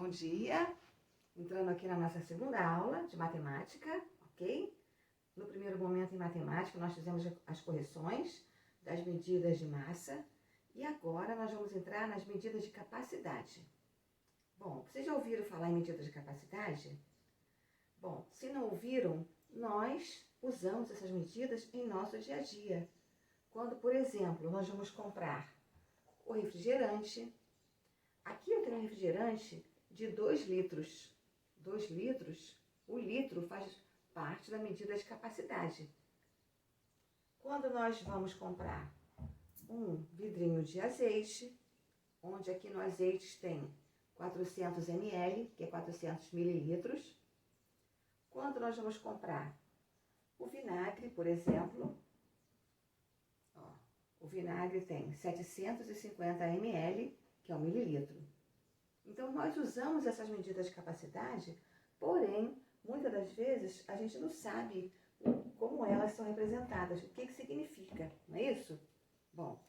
Bom dia! Entrando aqui na nossa segunda aula de matemática, ok? No primeiro momento em matemática nós fizemos as correções das medidas de massa e agora nós vamos entrar nas medidas de capacidade. Bom, vocês já ouviram falar em medidas de capacidade? Bom, se não ouviram, nós usamos essas medidas em nosso dia a dia. Quando, por exemplo, nós vamos comprar o refrigerante. Aqui eu tenho um refrigerante de 2 litros. 2 litros, o litro faz parte da medida de capacidade. Quando nós vamos comprar um vidrinho de azeite, onde aqui no azeite tem 400 ml, que é 400 mililitros. Quando nós vamos comprar o vinagre, por exemplo, o vinagre tem 750 ml, que é um mililitro. Então, nós usamos essas medidas de capacidade, porém, muitas das vezes, a gente não sabe como elas são representadas, o que significa, não é isso? Bom,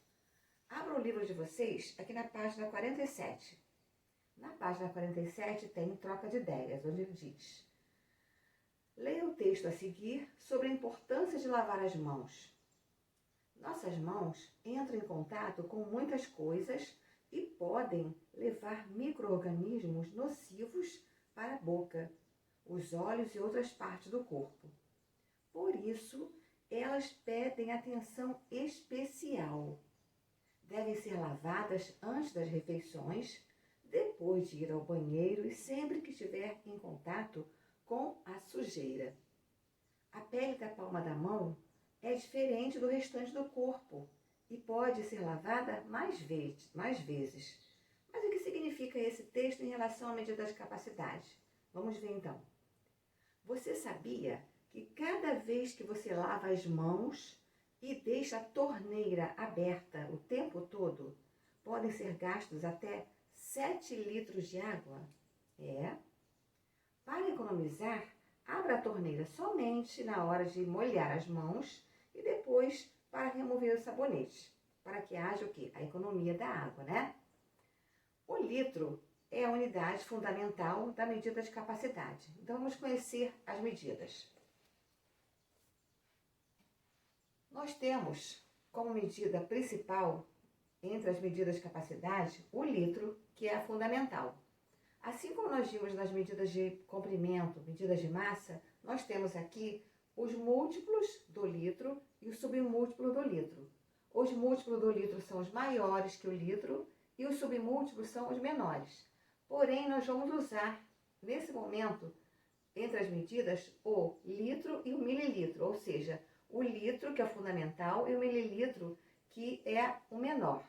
abra o livro de vocês aqui na página 47. Na página 47 tem troca de ideias, onde ele diz: leia o texto a seguir sobre a importância de lavar as mãos. Nossas mãos entram em contato com muitas coisas e podem levar micro-organismos nocivos para a boca, os olhos e outras partes do corpo. Por isso, elas pedem atenção especial. Devem ser lavadas antes das refeições, depois de ir ao banheiro e sempre que estiver em contato com a sujeira. A pele da palma da mão é diferente do restante do corpo e pode ser lavada mais vezes. Mas o que significa esse texto em relação à medida de capacidade? Vamos ver então. Você sabia que cada vez que você lava as mãos e deixa a torneira aberta o tempo todo, podem ser gastos até 7 litros de água? Para economizar, abra a torneira somente na hora de molhar as mãos e depois para remover o sabonete, para que haja o quê? A economia da água, né? O litro é a unidade fundamental da medida de capacidade. Então, vamos conhecer as medidas. Nós temos como medida principal, entre as medidas de capacidade, o litro, que é a fundamental. Assim como nós vimos nas medidas de comprimento, medidas de massa, nós temos aqui os múltiplos do litro e o submúltiplo do litro. Os múltiplos do litro são os maiores que o litro e os submúltiplos são os menores. Porém, nós vamos usar, nesse momento, entre as medidas, o litro e o mililitro, ou seja, o litro, que é o fundamental, e o mililitro, que é o menor.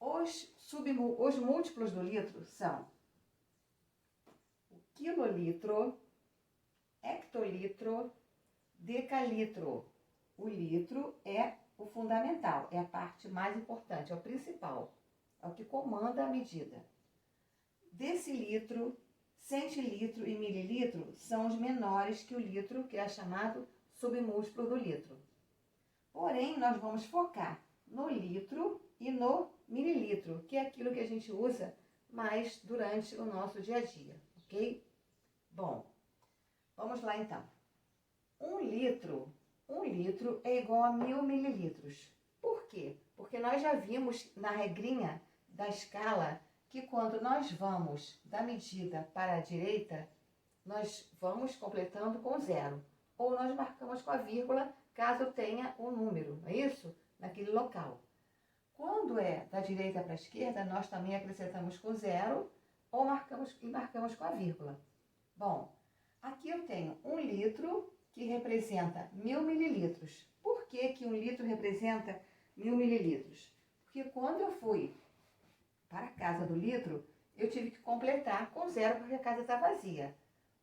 Os múltiplos do litro são o quilolitro, hectolitro, decalitro. O litro é o fundamental, é a parte mais importante, é o principal, é o que comanda a medida. Decilitro, centilitro e mililitro são os menores que o litro, que é chamado submúltiplo do litro. Porém, nós vamos focar no litro e no mililitro, que é aquilo que a gente usa mais durante o nosso dia a dia, ok? Bom, vamos lá então. Um litro é igual a 1000 mililitros. Por quê? Porque nós já vimos na regrinha da escala que quando nós vamos da medida para a direita, nós vamos completando com zero. Ou nós marcamos com a vírgula, caso tenha um número, não é isso? Naquele local. Quando é da direita para a esquerda, nós também acrescentamos com zero ou marcamos com a vírgula. Bom, aqui eu tenho 1 litro que representa 1000 mililitros. Por que que 1 litro representa 1000 mililitros? Porque quando eu fui para a casa do litro, eu tive que completar com zero porque a casa está vazia.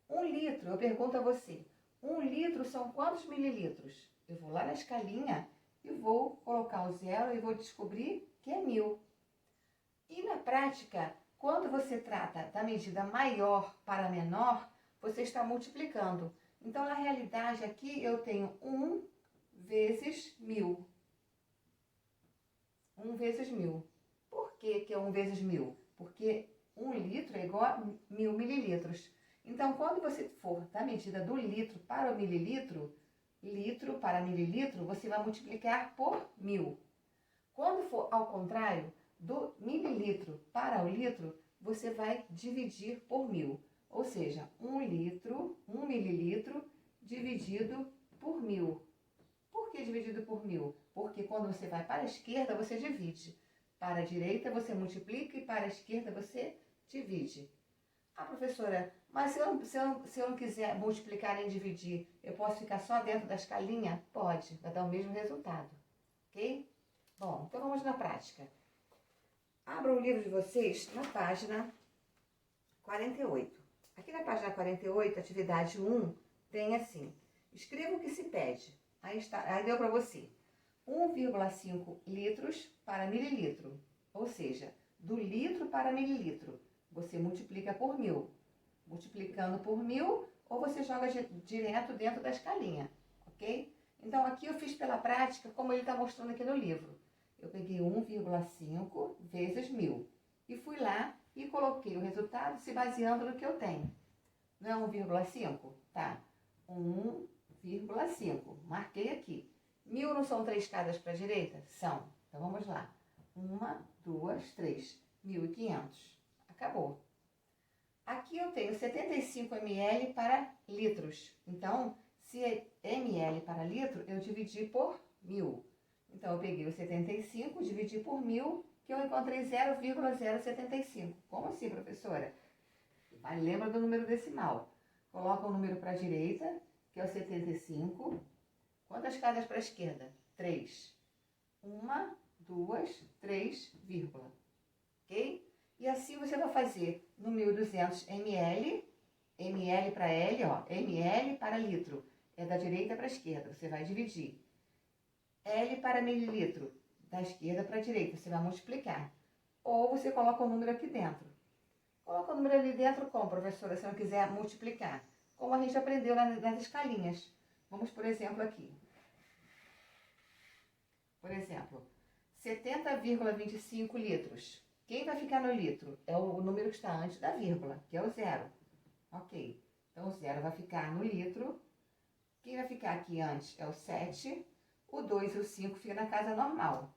1 litro, eu pergunto a você, 1 litro são quantos mililitros? Eu vou lá na escalinha e vou colocar o zero e vou descobrir que é 1000. E na prática, quando você trata da medida maior para menor, você está multiplicando. Então, na realidade, aqui eu tenho 1 vezes 1000. 1 vezes 1000. Por que que é 1 vezes 1000? Porque 1 litro é igual a 1000 mililitros. Então, quando você for da medida do litro para o mililitro, litro para mililitro, você vai multiplicar por 1000. Quando for ao contrário, do mililitro para o litro, você vai dividir por 1000. Ou seja, 1 litro, 1 mililitro dividido por 1000. Por que dividido por 1000? Porque quando você vai para a esquerda, você divide. Para a direita, você multiplica e para a esquerda, você divide. Ah, professora, mas se eu não quiser multiplicar nem dividir, eu posso ficar só dentro da escalinha? Pode, vai dar o mesmo resultado. Ok? Bom, então vamos na prática. Abra o livro de vocês na página 48. Aqui na página 48, atividade 1, tem assim: escreva o que se pede. Aí deu para você 1,5 litros para mililitro, ou seja, do litro para mililitro, você multiplica por 1000. Multiplicando por 1000, ou você joga direto dentro da escalinha, ok? Então, aqui eu fiz pela prática, como ele está mostrando aqui no livro. Eu peguei 1,5 vezes 1000 e fui lá e coloquei o resultado se baseando no que eu tenho. Não é 1,5? Tá. 1,5. Marquei aqui. 1000 não são 3 escadas para a direita? São. Então, vamos lá. 1, 2, 3. 1.500. Acabou. Aqui eu tenho 75 ml para litros. Então, se é ml para litro, eu dividi por 1000. Então, eu peguei o 75, dividi por 1000, que eu encontrei 0,075. Como assim, professora? Mas lembra do número decimal. Coloca o número para a direita, que é o 75. Quantas escadas para a esquerda? 3. 1, 2, 3, vírgula. Ok? E assim você vai fazer no 1200 ml, ml para L, ó, ml para litro. É da direita para a esquerda, você vai dividir. L para mililitro, da esquerda para a direita, você vai multiplicar. Ou você coloca o número aqui dentro. Coloca o número ali dentro como, professora, se não quiser multiplicar? Como a gente aprendeu nas escalinhas. Vamos, por exemplo, aqui. Por exemplo, 70,25 litros. Quem vai ficar no litro? É o número que está antes da vírgula, que é o 0. Ok. Então, o 0 vai ficar no litro. Quem vai ficar aqui antes é o 7. O 2 e o 5 ficam na casa normal.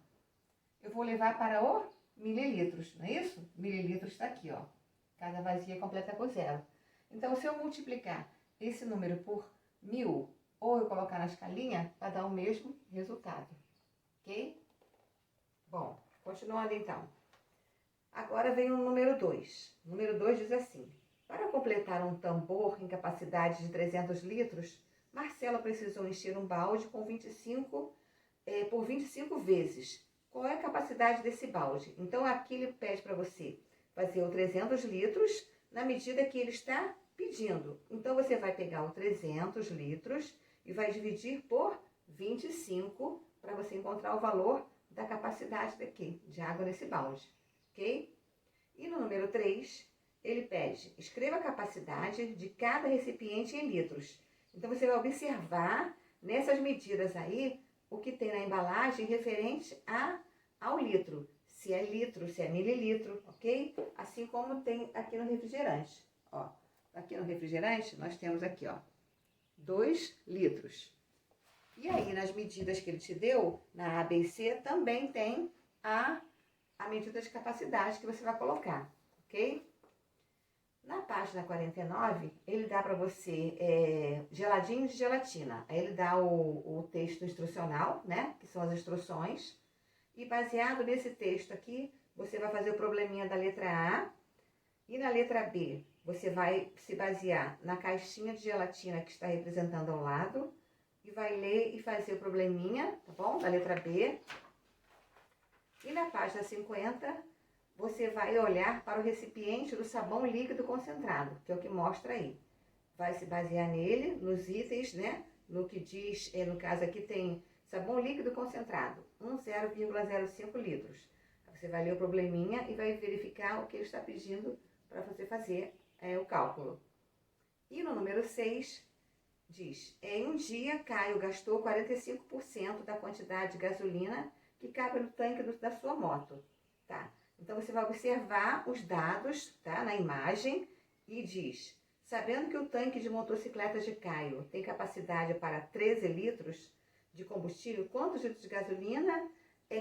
Eu vou levar para o mililitros, não é isso? Mililitros está aqui, ó. Cada vazia completa por 0. Então, se eu multiplicar esse número por 1000, ou eu colocar na escalinha, vai dar o mesmo resultado. Ok? Bom, continuando então. Agora vem o número 2. O número 2 diz assim: para completar um tambor em capacidade de 300 litros, Marcela precisou encher um balde com 25 por 25 vezes. Qual é a capacidade desse balde? Então, aqui ele pede para você fazer o 300 litros na medida que ele está pedindo. Então, você vai pegar o 300 litros e vai dividir por 25 para você encontrar o valor da capacidade daqui, de água nesse balde, ok? E no número 3, ele pede: escreva a capacidade de cada recipiente em litros. Então, você vai observar nessas medidas aí o que tem na embalagem referente ao litro. Se é litro, se é mililitro, ok? Assim como tem aqui no refrigerante. Ó, aqui no refrigerante, nós temos aqui, ó, 2 litros. E aí, nas medidas que ele te deu, na A, B e C, também tem a medida de capacidade que você vai colocar, ok? Na página 49, ele dá para você geladinho de gelatina. Aí ele dá o texto instrucional, né? Que são as instruções. E baseado nesse texto aqui, você vai fazer o probleminha da letra A. E na letra B, você vai se basear na caixinha de gelatina que está representando ao lado. E vai ler e fazer o probleminha, tá bom? Da letra B. E na página 50, você vai olhar para o recipiente do sabão líquido concentrado, que é o que mostra aí. Vai se basear nele, nos itens, né? No que diz, no caso aqui tem sabão líquido concentrado, 0,05 litros. Você vai ler o probleminha e vai verificar o que ele está pedindo para você fazer o cálculo. E no número 6, diz: em um dia, Caio gastou 45% da quantidade de gasolina que cabe no tanque da sua moto. Tá? Então, você vai observar os dados, tá? Na imagem e diz: sabendo que o tanque de motocicleta de Caio tem capacidade para 13 litros de combustível, quantos litros de gasolina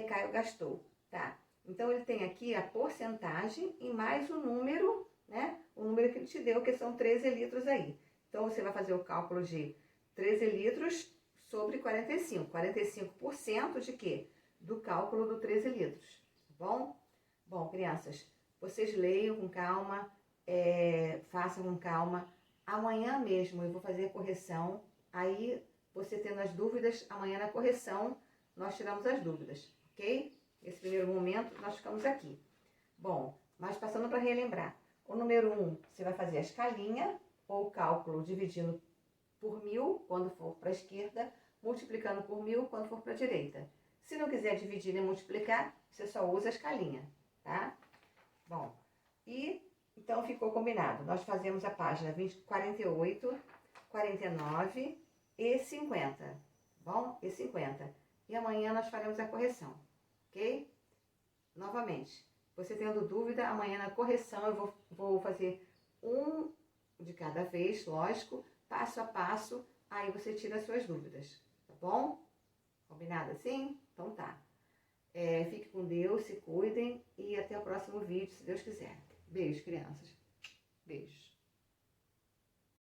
Caio gastou? Tá? Então, ele tem aqui a porcentagem e mais o número, né? O número que ele te deu, que são 13 litros aí. Então, você vai fazer o cálculo de 13 litros sobre 45. 45% de quê? Do cálculo do 13 litros, tá bom? Bom, crianças, vocês leiam com calma, façam com calma. Amanhã mesmo eu vou fazer a correção, aí você tendo as dúvidas, amanhã na correção nós tiramos as dúvidas, ok? Nesse primeiro momento nós ficamos aqui. Bom, mas passando para relembrar. O número 1, você vai fazer a escalinha, ou o cálculo dividindo por 1000, quando for para a esquerda, multiplicando por 1000, quando for para a direita. Se não quiser dividir nem multiplicar, você só usa a escalinha, tá? Bom, e então ficou combinado. Nós fazemos a página 48, 49 e 50, bom? E 50. E amanhã nós faremos a correção, ok? Novamente, você tendo dúvida, amanhã na correção eu vou fazer um de cada vez, lógico, passo a passo, aí você tira as suas dúvidas, tá bom? Combinado assim? Então tá. Fique com Deus, se cuidem e até o próximo vídeo, se Deus quiser. Beijo, crianças. Beijo.